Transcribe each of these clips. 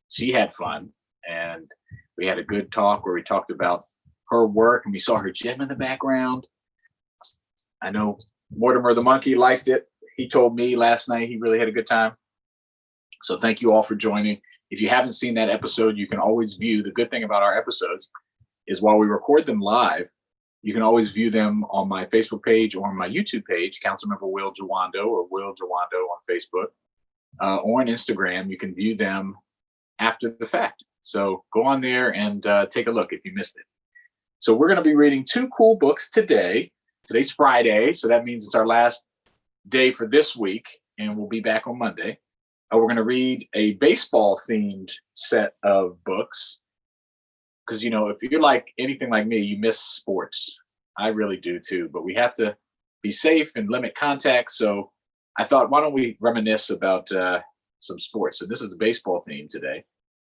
she had fun, and we had a good talk where we talked about her work, and we saw her gym in the background. I know Mortimer the monkey liked it. He told me last night he really had a good time. So thank you all for joining. If you haven't seen that episode, you can always view. The good thing about our episodes is while we record them live, you can always view them on my Facebook page or on my YouTube page, Councilmember Will Jawando or Will Jawando on Facebook, or on Instagram. You can view them after the fact. So go on there and take a look if you missed it. So we're going to be reading two cool books today. Today's Friday, so that means it's our last day for this week, and we'll be back on Monday. We're going to read a baseball-themed set of books because, you know, if you're like anything like me, you miss sports. I really do too, but we have to be safe and limit contact. So I thought, why don't we reminisce about some sports? So this is the baseball theme today.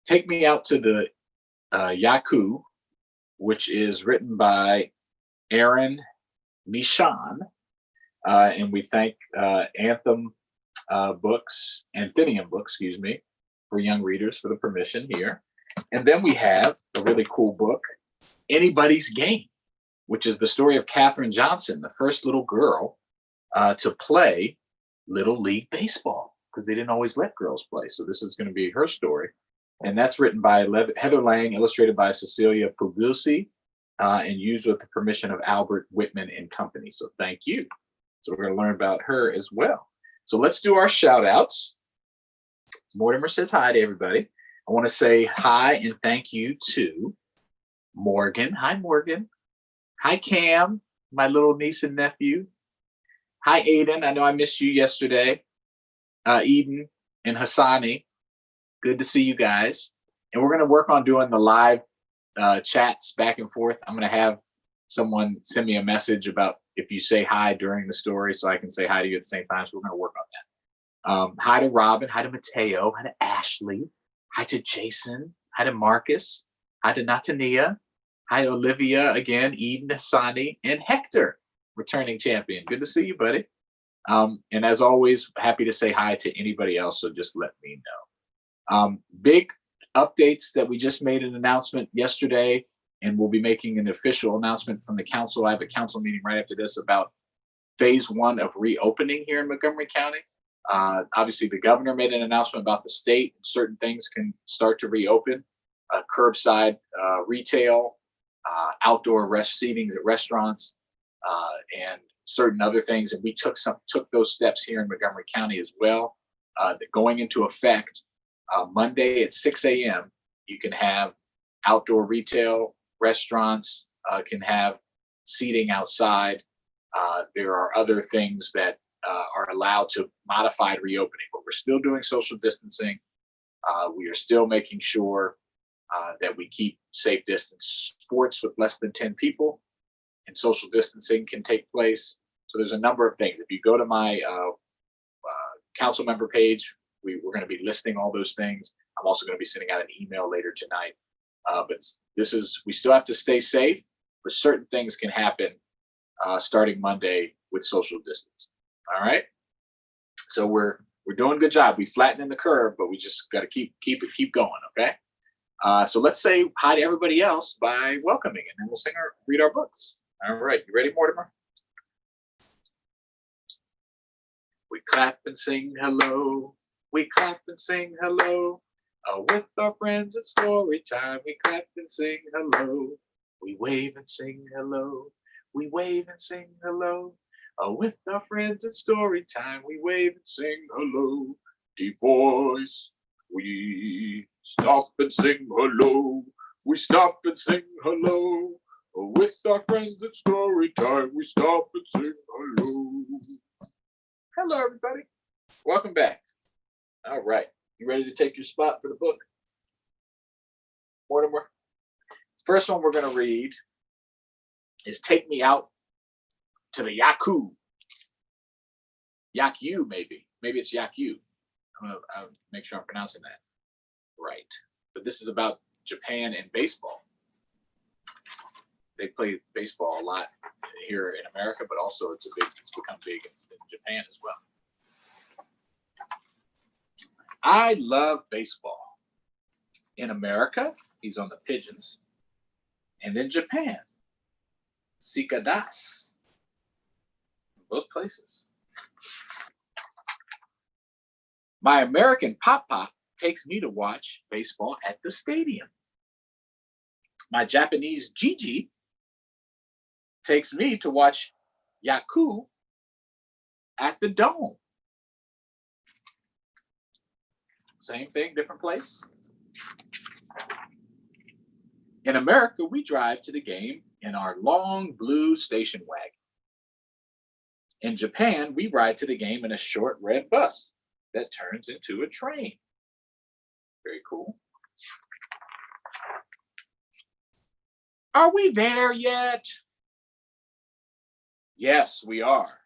Take Me Out to the Yaku, which is written by Aaron Mishan, and we thank Anthem Books, Anthenium Books, excuse me, for young readers for the permission here. And then we have a really cool book, Anybody's Game, which is the story of Katherine Johnson, the first little girl to play Little League Baseball, because they didn't always let girls play. So this is going to be her story. And that's written by Heather Lang, illustrated by Cecilia Puglisi, and used with the permission of Albert Whitman and Company. So thank you. So we're going to learn about her as well. So let's do our shout outs. Mortimer says hi to everybody. I want to say hi and thank you to Morgan. Hi, Morgan. Hi, Cam, my little niece and nephew. Hi, Aiden. I know I missed you yesterday. Eden and Hassani. Good to see you guys. And we're going to work on doing the live chats back and forth. I'm going to have someone send me a message about if you say hi during the story so I can say hi to you at the same time. So we're going to work on that. Hi to Robin. Hi to Mateo. Hi to Ashley. Hi to Jason. Hi to Marcus. Hi to Natania. Hi, Olivia again, Eden, Hassani, and Hector, returning champion. Good to see you, buddy. And as always, happy to say hi to anybody else, so just let me know. Big updates that we just made an announcement yesterday, and we'll be making an official announcement from the council. I have a council meeting right after this about phase 1 of reopening here in Montgomery County. Obviously, the governor made an announcement about the state. Certain things can start to reopen, curbside retail, outdoor seatings at restaurants, and certain other things. And we took those steps here in Montgomery County as well. Going into effect Monday at 6 a.m., you can have outdoor retail, restaurants can have seating outside. There are other things that are allowed to modified reopening, but we're still doing social distancing. We are still making sure that we keep safe distance. Sports with less than 10 people and social distancing can take place. So there's a number of things. If you go to my council member page, we're going to be listing all those things. I'm also going to be sending out an email later tonight. But we still have to stay safe, but certain things can happen starting Monday with social distance. All right. So we're doing a good job. We flattening the curve, but we just got to keep going. Okay. So let's say hi to everybody else by welcoming, and then we'll read our books. All right, you ready, Mortimer? We clap and sing hello. We clap and sing hello. With our friends at Storytime, we clap and sing hello. We wave and sing hello. We wave and sing hello. With our friends at Storytime, we wave and sing hello. Deep voice. We stop and sing hello. We stop and sing hello. With our friends at Storytime, we stop and sing hello. Hello, everybody. Welcome back. All right. You ready to take your spot for the book? Mortimer? First one we're going to read is Take Me Out to the Yaku. Yaku, maybe. Maybe it's Yaku. I'll make sure I'm pronouncing that right. But this is about Japan and baseball. They play baseball a lot here in America, but also it's become big in Japan as well. I love baseball. In America, he's on the pigeons. And in Japan, cicadadas. Both places. My American pop takes me to watch baseball at the stadium. My Japanese Gigi takes me to watch Yaku at the Dome. Same thing, different place. In America, we drive to the game in our long blue station wagon. In Japan, we ride to the game in a short red bus that turns into a train. Very cool. Are we there yet? Yes, we are.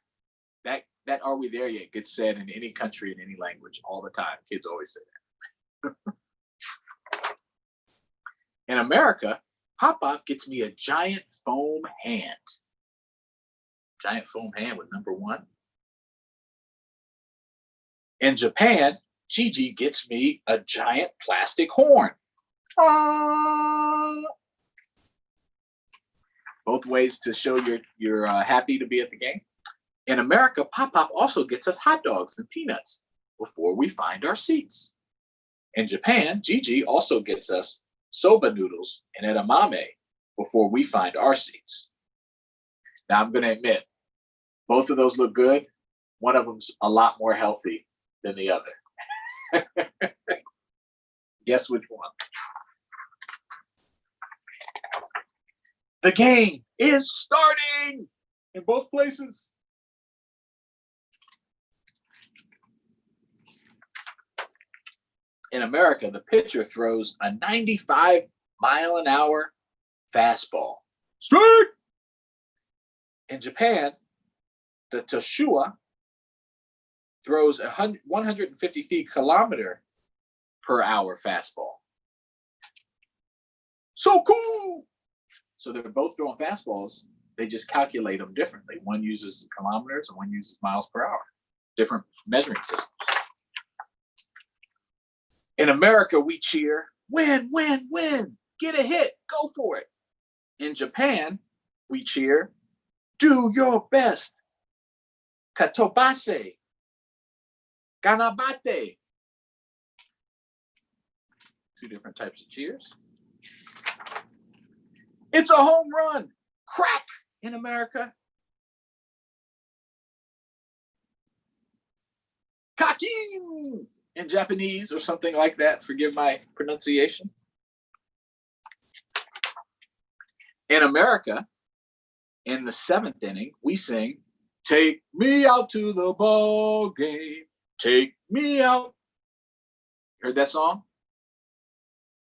That are we there yet gets said in any country in any language all the time. Kids always say that. In America, Pop gets me a giant foam hand. Giant foam hand with number 1. In Japan, Gigi gets me a giant plastic horn. Both ways to show you're happy to be at the game. In America, Pop also gets us hot dogs and peanuts before we find our seats. In Japan, Gigi also gets us soba noodles and edamame before we find our seats. Now, I'm going to admit, both of those look good. One of them's a lot more healthy than the other. Guess which one? The game is starting in both places. In America, the pitcher throws a 95-mile-an-hour fastball. Strike! In Japan, the Toshua throws a 150 km/h fastball. So cool! So they're both throwing fastballs. They just calculate them differently. One uses kilometers and one uses miles per hour. Different measuring systems. In America, we cheer, win, win, win. Get a hit. Go for it. In Japan, we cheer, do your best. Katobase. Ganabate. 2 different types of cheers. It's a home run. Crack in America. Kakin in Japanese or something like that. Forgive my pronunciation. In America, in the 7th inning, we sing, take me out to the ball game. Take me out. Heard that song?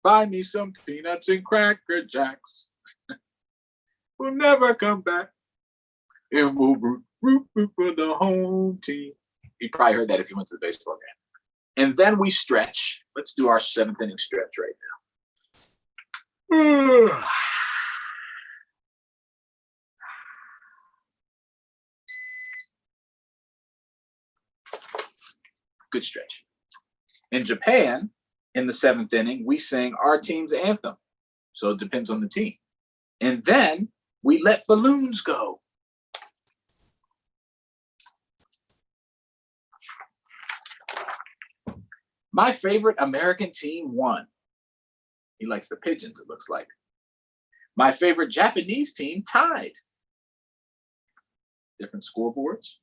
Buy me some peanuts and Cracker Jacks. We'll never come back. And we'll root for the home team. You probably heard that if you went to the baseball game. And then we stretch. Let's do our 7th inning stretch right now. Good stretch. In Japan, in the 7th inning, we sing our team's anthem. So it depends on the team. And then we let balloons go. My favorite American team won. He likes the pigeons, it looks like. My favorite Japanese team tied. Different scoreboards.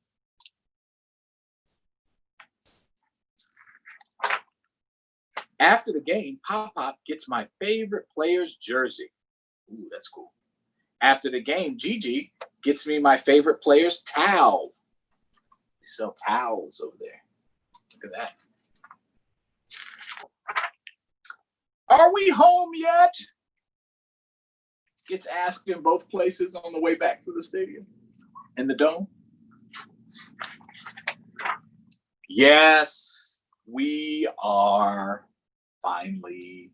After the game, Pop gets my favorite player's jersey. Ooh, that's cool. After the game, Gigi gets me my favorite player's towel. They sell towels over there. Look at that. Are we home yet? Gets asked in both places on the way back to the stadium and the Dome. Yes, we are finally.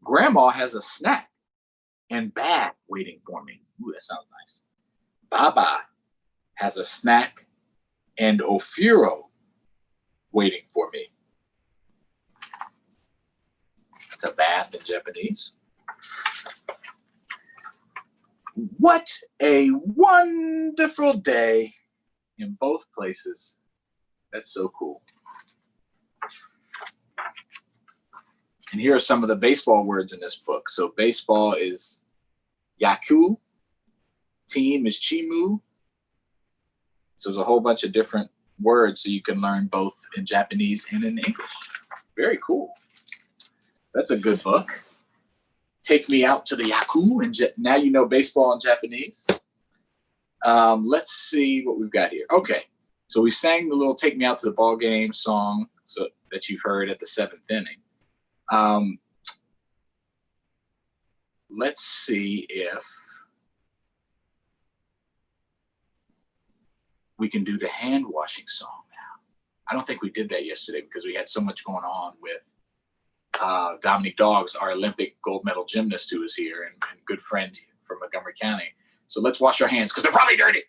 Grandma has a snack and bath waiting for me. Ooh, that sounds nice. Baba has a snack and Ofuro waiting for me. It's a bath in Japanese. What a wonderful day in both places. That's so cool. And here are some of the baseball words in this book. So baseball is yaku, team is chimu. So there's a whole bunch of different words so you can learn both in Japanese and in English. Very cool. That's a good book. Take Me Out to the Yaku, and now you know baseball in Japanese. Let's see what we've got here. Okay, so we sang the little "Take Me Out to the Ball Game" song that you've heard at the 7th inning. Let's see if we can do the hand washing song now. I don't think we did that yesterday because we had so much going on with Dominique Doggs, our Olympic gold medal gymnast who is here and good friend from Montgomery County. So let's wash our hands because they're probably dirty.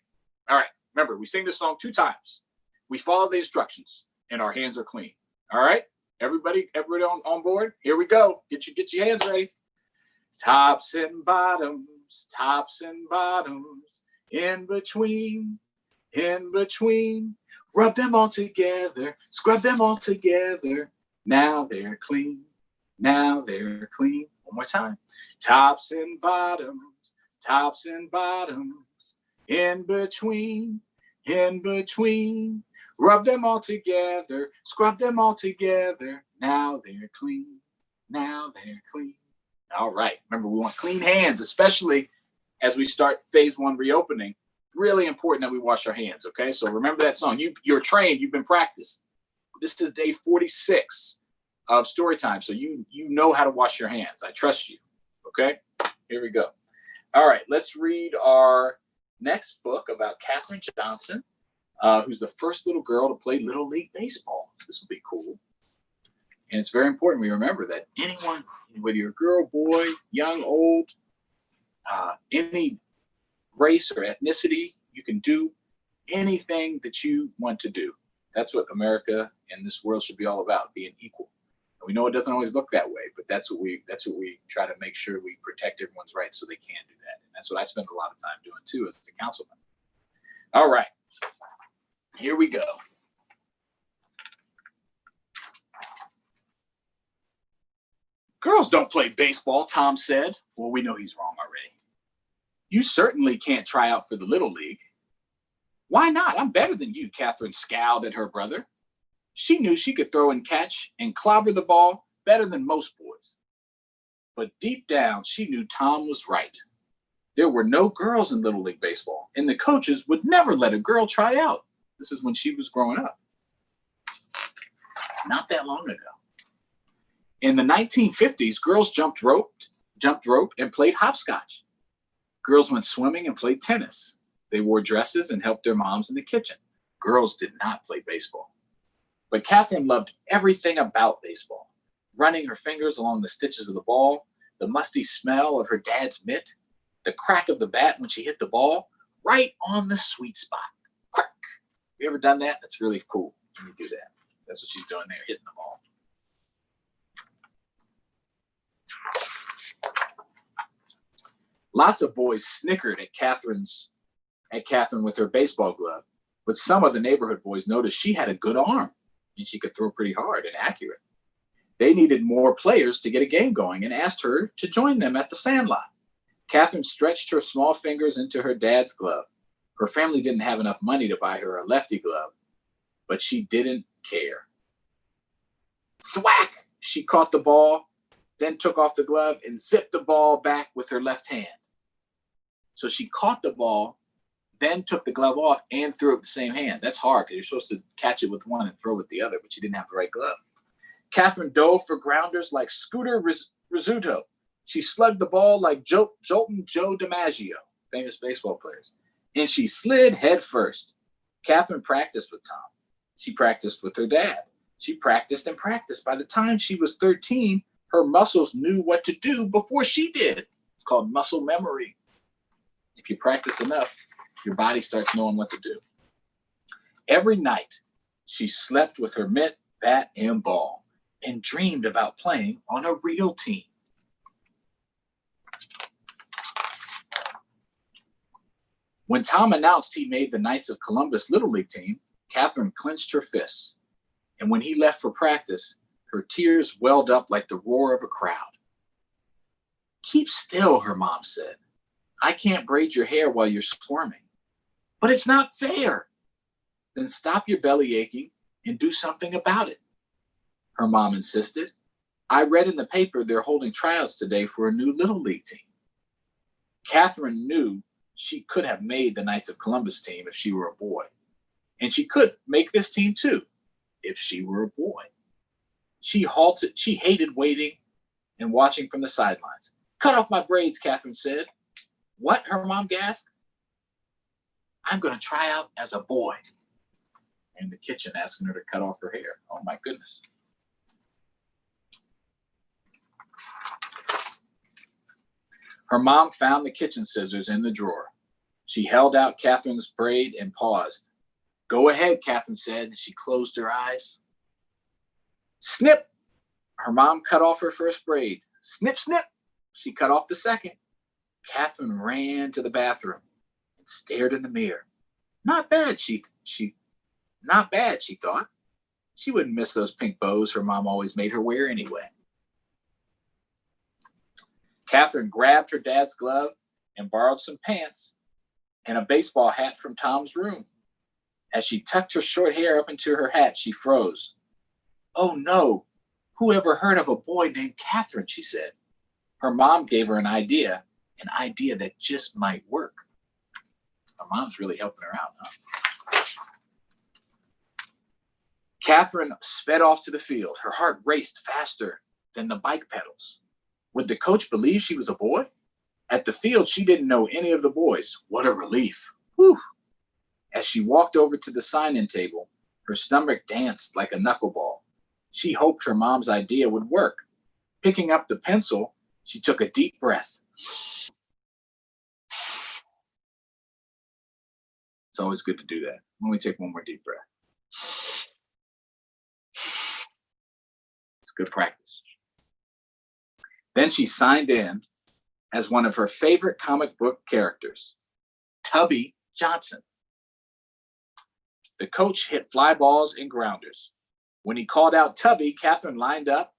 All right. Remember, we sing this song 2 times. We follow the instructions and our hands are clean. All right. Everybody on board? Here we go. Get your hands ready. Tops and bottoms, in between. Rub them all together, scrub them all together. Now they're clean. One more time. Tops and bottoms, in between. Rub them all together, scrub them all together. Now they're clean. All right. Remember, we want clean hands, especially as we start phase 1 reopening. Really important that we wash our hands, okay? So remember that song. You're trained. You've been practiced. This is day 46 of Storytime, so you know how to wash your hands. I trust you, okay? Here we go. All right, let's read our next book about Katherine Johnson, who's the first little girl to play Little League Baseball. This will be cool. And it's very important we remember that anyone, whether you're a girl, boy, young, old, any race or ethnicity, you can do anything that you want to do. That's what America and this world should be all about, being equal. And we know it doesn't always look that way, but that's what we try to make sure we protect everyone's rights so they can do that. And that's what I spend a lot of time doing too as a councilman. All right, here we go. Girls don't play baseball, Tom said. Well, we know he's wrong already. You certainly can't try out for the Little League. Why not? I'm better than you, Katherine scowled at her brother. She knew she could throw and catch and clobber the ball better than most boys. But deep down, she knew Tom was right. There were no girls in Little League Baseball, and the coaches would never let a girl try out. This is when she was growing up. Not that long ago. In the 1950s, girls jumped rope, and played hopscotch. Girls went swimming and played tennis. They wore dresses and helped their moms in the kitchen. Girls did not play baseball. But Katherine loved everything about baseball. Running her fingers along the stitches of the ball, the musty smell of her dad's mitt, the crack of the bat when she hit the ball, right on the sweet spot. Crack. You ever done that? That's really cool when you do that. That's what she's doing there, hitting the ball. Lots of boys snickered at Katherine with her baseball glove, but some of the neighborhood boys noticed she had a good arm and she could throw pretty hard and accurate. They needed more players to get a game going and asked her to join them at the sandlot. Katherine stretched her small fingers into her dad's glove. Her family didn't have enough money to buy her a lefty glove, but she didn't care. Thwack! She caught the ball, then took off the glove and zipped the ball back with her left hand. So she caught the ball, then took the glove off and threw it with the same hand. That's hard because you're supposed to catch it with one and throw with the other, but she didn't have the right glove. Katherine dove for grounders like Scooter Rizzuto. She slugged the ball like Jolton Joe DiMaggio, famous baseball players. And she slid head first. Katherine practiced with Tom. She practiced with her dad. She practiced and practiced. By the time she was 13, her muscles knew what to do before she did. It's called muscle memory. If you practice enough, your body starts knowing what to do. Every night, She slept with her mitt, bat, and ball and dreamed about playing on a real team. When Tom announced he made the Knights of Columbus Little League team, Catherine clenched her fists. And when he left for practice, her tears welled up like the roar of a crowd. "Keep still," her mom said. "I can't braid your hair while you're squirming." "But it's not fair." "Then stop your belly aching and do something about it," her mom insisted. "I read in the paper they're holding tryouts today for a new Little League team." Catherine knew she could have made the Knights of Columbus team if she were a boy. And she could make this team too, if she were a boy. She hated waiting and watching from the sidelines. "Cut off my braids," Catherine said. "What?" her mom gasped. "I'm going to try out as a boy." In the kitchen, asking her to cut off her hair. Oh my goodness. Her mom found the kitchen scissors in the drawer. She held out Catherine's braid and paused. "Go ahead," Catherine said, and she closed her eyes. Snip! Her mom cut off her first braid. Snip, snip! She cut off the second. Catherine ran to the bathroom and stared in the mirror. Not bad, she thought. She wouldn't miss those pink bows her mom always made her wear anyway. Catherine grabbed her dad's glove and borrowed some pants and a baseball hat from Tom's room. As she tucked her short hair up into her hat, she froze. "Oh no, who ever heard of a boy named Catherine?" she said. Her mom gave her an idea that just might work. Her mom's really helping her out, huh? Catherine sped off to the field. Her heart raced faster than the bike pedals. Would the coach believe she was a boy? At the field, she didn't know any of the boys. What a relief. Whew. As she walked over to the sign-in table, her stomach danced like a knuckleball. She hoped her mom's idea would work. Picking up the pencil, she took a deep breath. It's always good to do that. Let me take one more deep breath. It's good practice. Then she signed in as one of her favorite comic book characters, Tubby Johnson. The coach hit fly balls and grounders. When he called out Tubby, Catherine lined up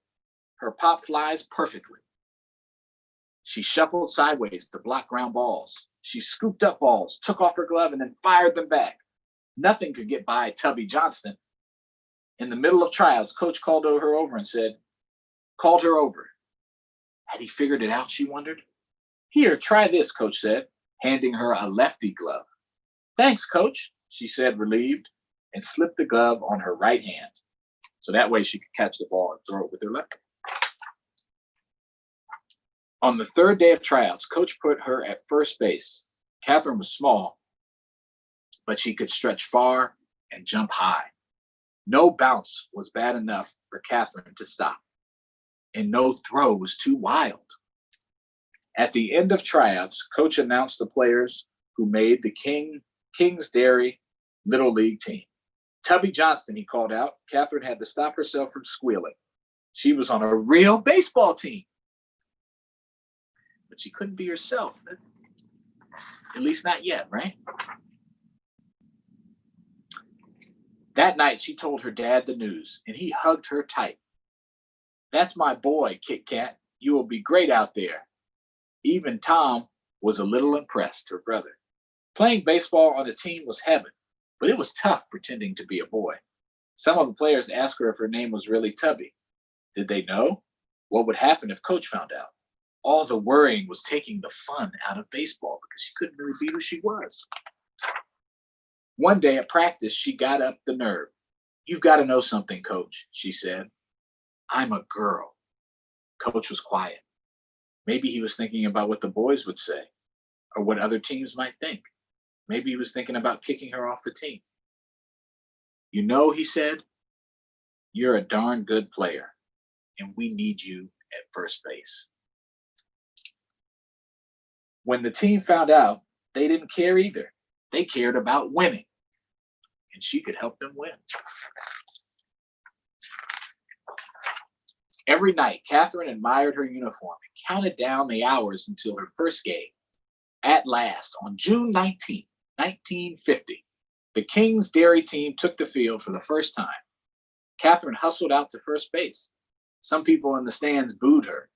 her pop flies perfectly. She shuffled sideways to block ground balls. She scooped up balls, took off her glove, and then fired them back. Nothing could get by Tubby Johnson. In the middle of tryouts, coach called her over. Had he figured it out, she wondered? "Here, try this," coach said, handing her a lefty glove. "Thanks, coach," she said, relieved, and slipped the glove on her right hand. So that way she could catch the ball and throw it with her left. On the third day of tryouts, coach put her at first base. Catherine was small, but she could stretch far and jump high. No bounce was bad enough for Catherine to stop, and no throw was too wild. At the end of tryouts, coach announced the players who made the King's Dairy Little League team. Tubby Johnson, he called out. Catherine had to stop herself from squealing. She was on a real baseball team. But she couldn't be herself. At least not yet, right? That night, she told her dad the news, and he hugged her tight. "That's my boy, Kit Kat. You will be great out there." Even Tom was a little impressed, her brother. Playing baseball on a team was heaven, but it was tough pretending to be a boy. Some of the players asked her if her name was really Tubby. Did they know? What would happen if coach found out? All the worrying was taking the fun out of baseball because she couldn't really be who she was. One day at practice, she got up the nerve. "You've got to know something, coach," she said. "I'm a girl." Coach was quiet. Maybe he was thinking about what the boys would say or what other teams might think. Maybe he was thinking about kicking her off the team. "You know," he said, "you're a darn good player, and we need you at first base." When the team found out, they didn't care either. They cared about winning. and she could help them win. Every night, Catherine admired her uniform and counted down the hours until her first game. At last, on June 19th, 1950, the King's Dairy team took the field for the first time. Catherine hustled out to first base. Some people in the stands booed her.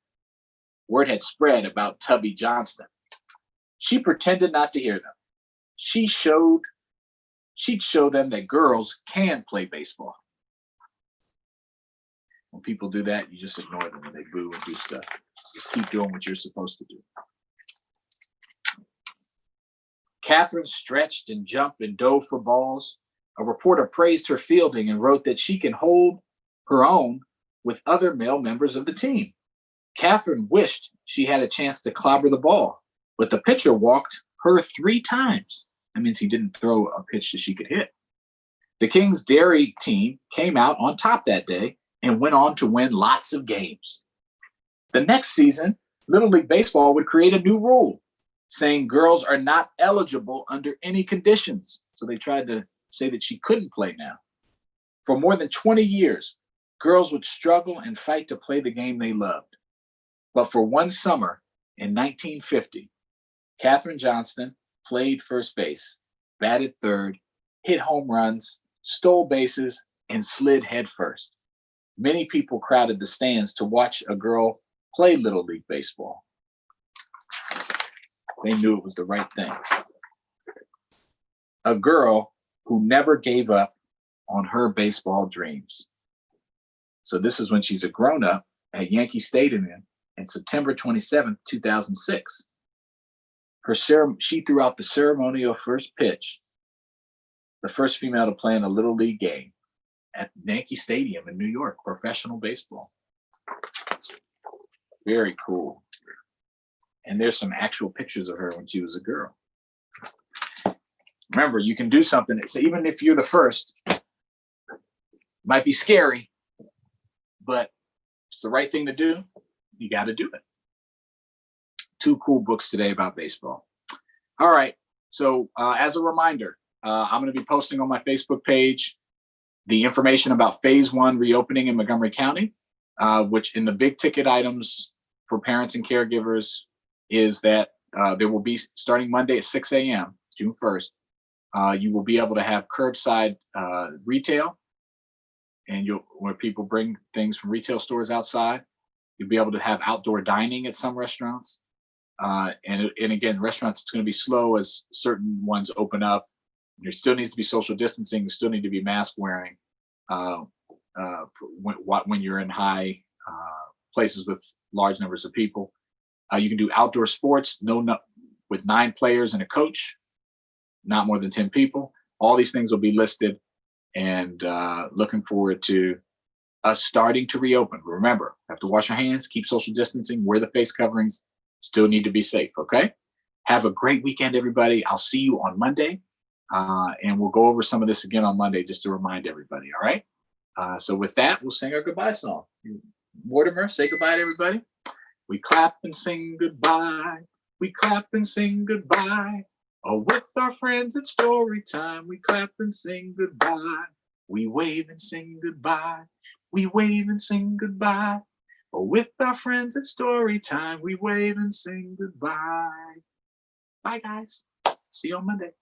Word had spread about Tubby Johnston. She pretended not to hear them. She'd show them that girls can play baseball. When people do that, you just ignore them and they boo and do stuff. Just keep doing what you're supposed to do. Catherine stretched and jumped and dove for balls. A reporter praised her fielding and wrote that she can hold her own with other male members of the team. Catherine wished she had a chance to clobber the ball, but the pitcher walked her 3 times. That means he didn't throw a pitch that she could hit. The King's Dairy team came out on top that day and went on to win lots of games. The next season, Little League Baseball would create a new rule saying girls are not eligible under any conditions. So they tried to say that she couldn't play now. For more than 20 years, girls would struggle and fight to play the game they loved. But for one summer in 1950, Catherine Johnston played first base, batted third, hit home runs, stole bases, and slid headfirst. Many people crowded the stands to watch a girl play Little League Baseball. They knew it was the right thing. A girl who never gave up on her baseball dreams. So this is when she's a grown-up at Yankee Stadium in September 27th, 2006. She threw out the ceremonial first pitch, the first female to play in a Little League game at Yankee Stadium in New York, professional baseball. Very cool. And there's some actual pictures of her when she was a girl. Remember, you can do something. So even if you're the first, it might be scary, but it's the right thing to do. You got to do it. 2 cool books today about baseball. All right. So as a reminder, I'm going to be posting on my Facebook page the information about Phase 1 reopening in Montgomery County, which in the big ticket items for parents and caregivers is that there will be, starting Monday at 6 a.m., June 1st, you will be able to have curbside retail, and where people bring things from retail stores outside. You'll be able to have outdoor dining at some restaurants. And again, restaurants, it's going to be slow as certain ones open up. There still needs to be social distancing. You still need to be mask wearing when you're in high places with large numbers of people. You can do outdoor sports, with 9 players and a coach, not more than 10 people. All these things will be listed, and looking forward to us starting to reopen. Remember, have to wash your hands, keep social distancing, wear the face coverings, still need to be safe, okay? Have a great weekend, everybody. I'll see you on Monday, and we'll go over some of this again on Monday just to remind everybody, all right? So with that, we'll sing our goodbye song. Mortimer, say goodbye to everybody. We clap and sing goodbye. We clap and sing goodbye. Oh, with our friends at Storytime, we clap and sing goodbye. We wave and sing goodbye. We wave and sing goodbye. Oh, with our friends at Storytime, we wave and sing goodbye. Bye, guys. See you on Monday.